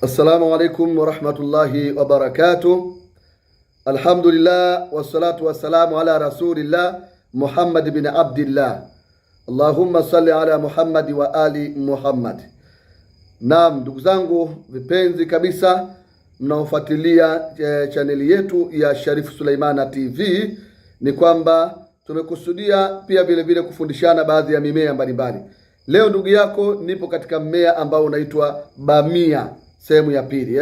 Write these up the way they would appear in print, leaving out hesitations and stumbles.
Assalamu alaikum warahmatullahi wabarakatuh. Alhamdulillah wassalatu wassalamu ala rasulillah Muhammad bin Abdillah. Allahumma salli ala Muhammad wa ali Muhammad. Naam, ndugu zangu vipenzi kabisa mnaofuatilia chaneli yetu ya Sharifu Suleimana TV, ni kwamba tumekusudia pia vile vile kufundishana baadhi ya mimea mbalimbali. Leo ndugu yako nipo katika mmea ambao unaitwa bamia, sehemu ya pili.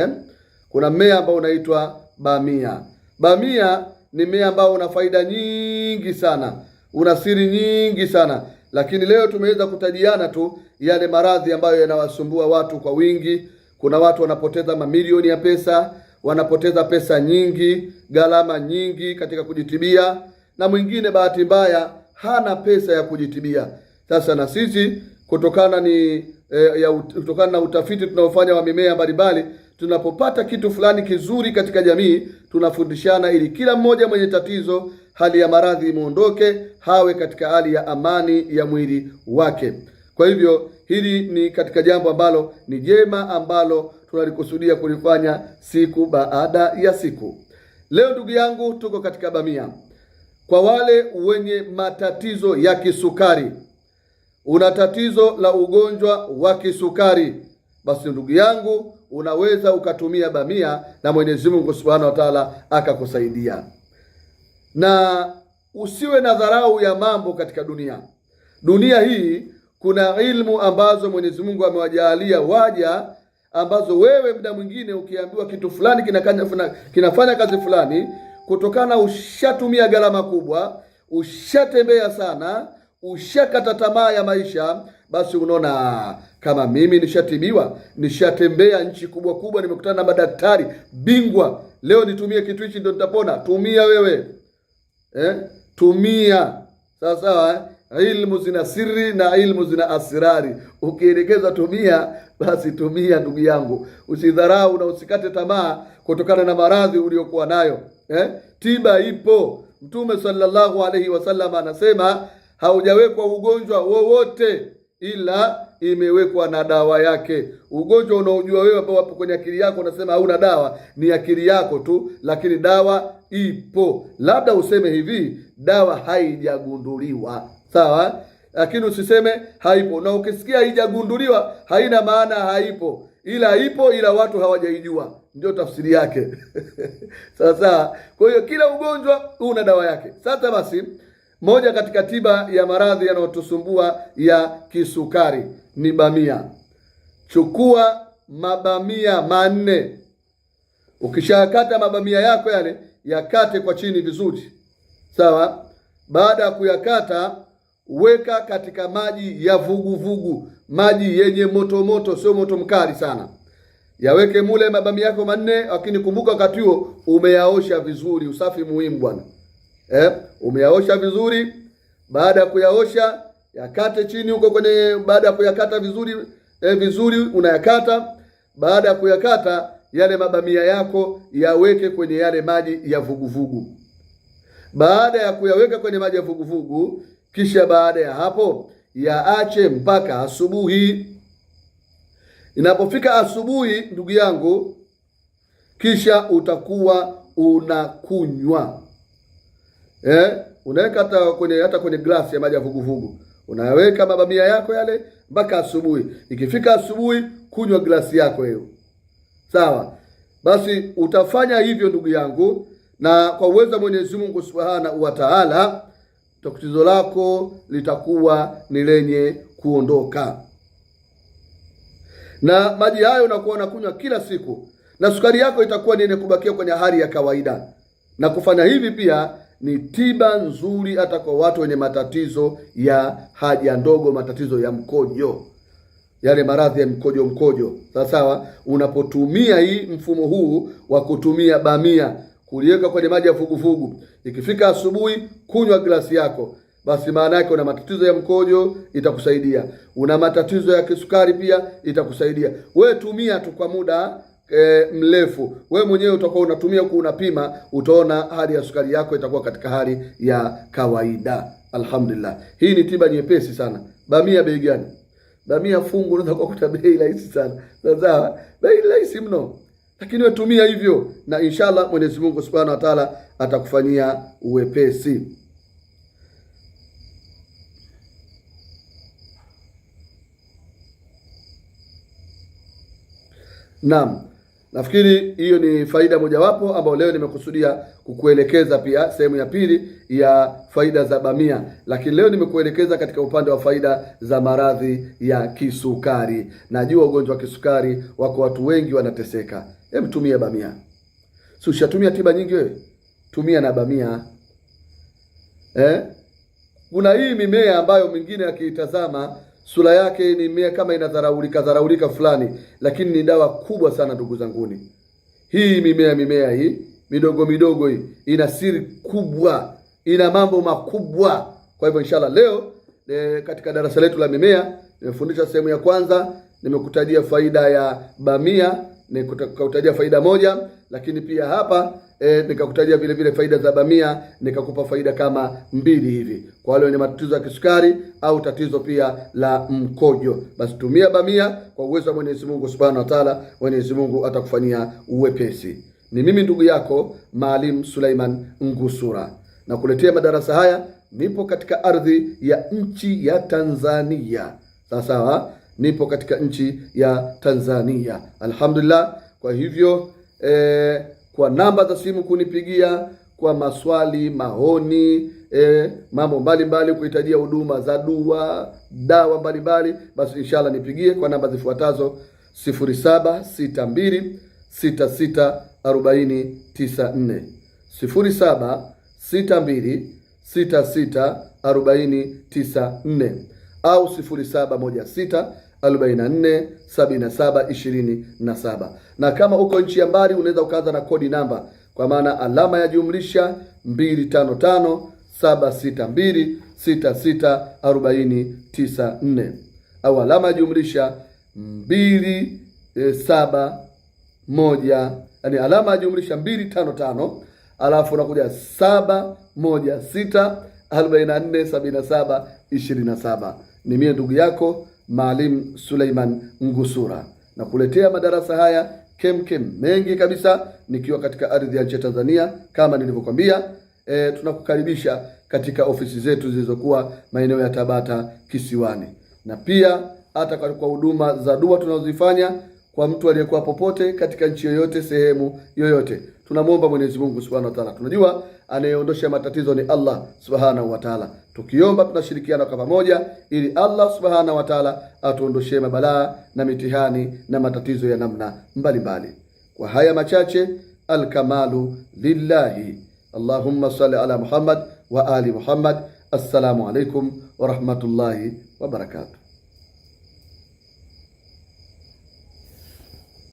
Kuna mmea ambao unaitwa bamia. Bamia ni mmea ambao una faida nyingi sana, una siri nyingi sana, lakini leo tumeweza kutajiana tu yale maradhi ambayo yanawasumbua watu kwa wingi. Kuna watu wanapoteza mamilioni ya pesa, wanapoteza pesa nyingi, gharama nyingi katika kujitibia, na mwingine bahati mbaya hana pesa ya kujitibia. Sasa na sisi kutokana na utafiti tunaofanya wa mimea mbalimbali, tunapopata kitu fulani kizuri katika jamii, tunafundishana ili kila mmoja mwenye tatizo, hali ya maradhi imuondoke, hawe katika hali ya amani ya mwili wake. Kwa hivyo hili ni katika jambo ambalo ni jema, ambalo tunalikusudia kulifanya siku baada ya siku. Leo ndugu yangu tuko katika bamia. Kwa wale wenye matatizo ya kisukari, una tatizo la ugonjwa wa kisukari, basi ndugu yangu unaweza ukatumia bamia na Mwenyezi Mungu Subhanahu wa Ta'ala akakusaidia. Na usiwe na dharau ya mambo katika dunia. Dunia hii kuna ilmu ambazo Mwenyezi Mungu amewajalia waja, ambazo wewe muda mwingine ukiambiwa kitu fulani kinafanya kazi fulani, kutokana ushatumia gharama kubwa, ushatembea sana, ushakata tamaa ya maisha, basi unaona kama mimi nishatibiwa, nishatembea nchi kubwa kubwa, nimekutana na madaktari bingwa, leo nitumie kitu hichi ndio nitapona. Tumia wewe, tumia sawa. Ilmu zina siri na ilmu zina asirari. Ukielekeza tumia, basi tumia ndugu yangu. Usidharau na usikate tamaa kutokana na maradhi uliokuwa nayo. Tiba ipo. Mtume sallallahu alaihi wasallam anasema haujawekwa ugonjwa wowote ila imewekwa na dawa yake. Ugonjwa unaojua wewe ambao wapo kwenye akili yako unasema hauna dawa, ni akili yako tu, lakini dawa ipo. Labda useme hivi, dawa haijagunduliwa, sawa, lakini usiseme haipo. Na ukisikia haijagunduliwa haina maana haipo, ila ipo, ila watu hawajaijua, ndio tafsiri yake. Sasa kwa hiyo kila ugonjwa una dawa yake. Sasa basi, moja katika tiba ya maradhi yanayotusumbua ya kisukari ni bamia. Chukua mabamia 4. Ukishakata mabamia yako yale, yakate kwa chini vizuri, sawa. Baada ya kuyakata, weka katika maji ya vuguvugu, maji yenye moto moto, sio moto mkali sana. Yaweke mule mabamia yako 4, lakini kumbuka wakati huo umeyaosha vizuri. Usafi muhimu bwana. Umeyaosha vizuri. Baada ya kuyaosha, yakate chini huko kwenye, baada ya kuyakata vizuri vizuri unayakata. Baada ya kuyakata, yale mabamia yako yaweke kwenye yale maji ya vuguvugu. Baada ya kuyaweka kwenye maji ya vuguvugu, kisha baada ya hapo yaache mpaka asubuhi. Inapofika asubuhi ndugu yangu, kisha utakuwa unakunywa. Unaweka hata kwenye glasi ya maji ya vuguvugu. Unaweka mabamia yako yale mpaka asubuhi. Ikifika asubuhi, kunywa glasi yako hiyo. Sawa? Basi utafanya hivyo ndugu yangu, na kwa uwezo wa Mwenyezi Mungu Subhanahu wa Ta'ala, tatizo lako litakuwa ni lenye kuondoka. Na maji hayo unakuwa unakunywa kila siku, na sukari yako itakuwa ni yenye kubakia kwenye hali ya kawaida. Na kufanya hivi pia ni tiba nzuri hata kwa watu wenye matatizo ya haja ndogo, matatizo ya mkojo, yale maradhi ya mkojo. Sawa, unapotumia hii mfumo huu wa kutumia bamia, kuliweka kwenye maji ya vuguvugu, ikifika asubuhi kunywa glasi yako, basi maana yake una matatizo ya mkojo, itakusaidia. Una matatizo ya kisukari pia, itakusaidia. Wewe tumia tu kwa muda mrefu. Wewe mwenyewe utakuwa unatumia huku unapima, utaona hali ya sukari yako itakuwa katika hali ya kawaida. Alhamdulillah. Hii ni tiba nyepesi sana. Bamia bei gani? Bamia fungu unaweza kukuta bei rahisi sana. Sawa, bei rahisi mno. Lakini wewe tumia hivyo na inshallah Mwenyezi Mungu Subhanahu wa Ta'ala atakufanyia uwepesi. Naam. Nafikiri hiyo ni faida mojawapo ambayo leo nimekusudia kukuelekeza pia sehemu ya pili ya faida za bamia. Lakini leo nimekuelekeza katika upande wa faida za maradhi ya kisukari. Najua ugonjwa wa kisukari wako watu wengi wanateseka. Tumia bamia. Si ushatumia tiba nyingi wewe? Tumia na bamia. Kuna hii mimea ambayo mwingine akiitazama sura yake ni mimea kama inadharaulika fulani, lakini ni dawa kubwa sana ndugu zanguni. Hii mimea hii midogo hii ina siri kubwa, ina mambo makubwa. Kwa hivyo inshallah leo katika darasa letu la mimea nimefundisha sehemu ya kwanza, nimekutajia faida ya bamia, nikakutajia faida moja, lakini pia hapa nikakutajia vile vile faida za bamia, nikakupa faida kama 2 hivi kwa wale wenye matatizo ya kisukari au tatizo pia la mkojo. Basi tumia bamia kwa uwezo wa Mwenyezi Mungu Subhanahu wa Ta'ala, Mwenyezi Mungu atakufanyia uwepesi. Ni mimi ndugu yako Maalim Suleiman Ngusura, na kuletea madarasa haya. Nipo katika ardhi ya nchi ya Tanzania. Sawa, nipo katika nchi ya Tanzania, alhamdulillah. Kwa hivyo kwa namba za simu kunipigia kwa maswali, maoni, mambo mbalimbali, kuhitajia huduma za dua, dawa mbalimbali, basi inshallah nipigie kwa namba zifuatazo: 0762664094, 0762664094 au 0716447727. Na kama uko nchi ya mbali unaweza ukaanza na kodi namba, kwa maana alama ya jumlisha 255 762664094 au alama ya jumlisha 271, yani alama ya jumlisha 255 alafu unakuja 716447727. Ni mimi ndugu yako Maalim Suleiman Ngusura, na kuletea madarasa haya kemkem mengi kabisa nikiwa katika ardhi ya nchi ya Tanzania. Kama nilivyokuambia, tunakukaribisha katika ofisi zetu zilizokuwa maeneo ya Tabata Kisiwani, na pia hata kwa huduma za dua tunazozifanya kwa mtu aliyekuwa popote katika nchi yoyote, sehemu yoyote. Tunamwomba Mwenyezi Mungu Subhanahu wa Ta'ala. Tunajua anayeondosha matatizo ni Allah Subhanahu wa Ta'ala. Tukiomba tunashirikiana kwa pamoja ili Allah Subhanahu wa Ta'ala atuondoshee mabalaa na mitihani na matatizo ya namna mbalimbali. Kwa haya machache, alkamalu lillahi. Allahumma salli ala Muhammad wa ali Muhammad. Assalamu alaikum wa rahmatullahi wa barakatuh.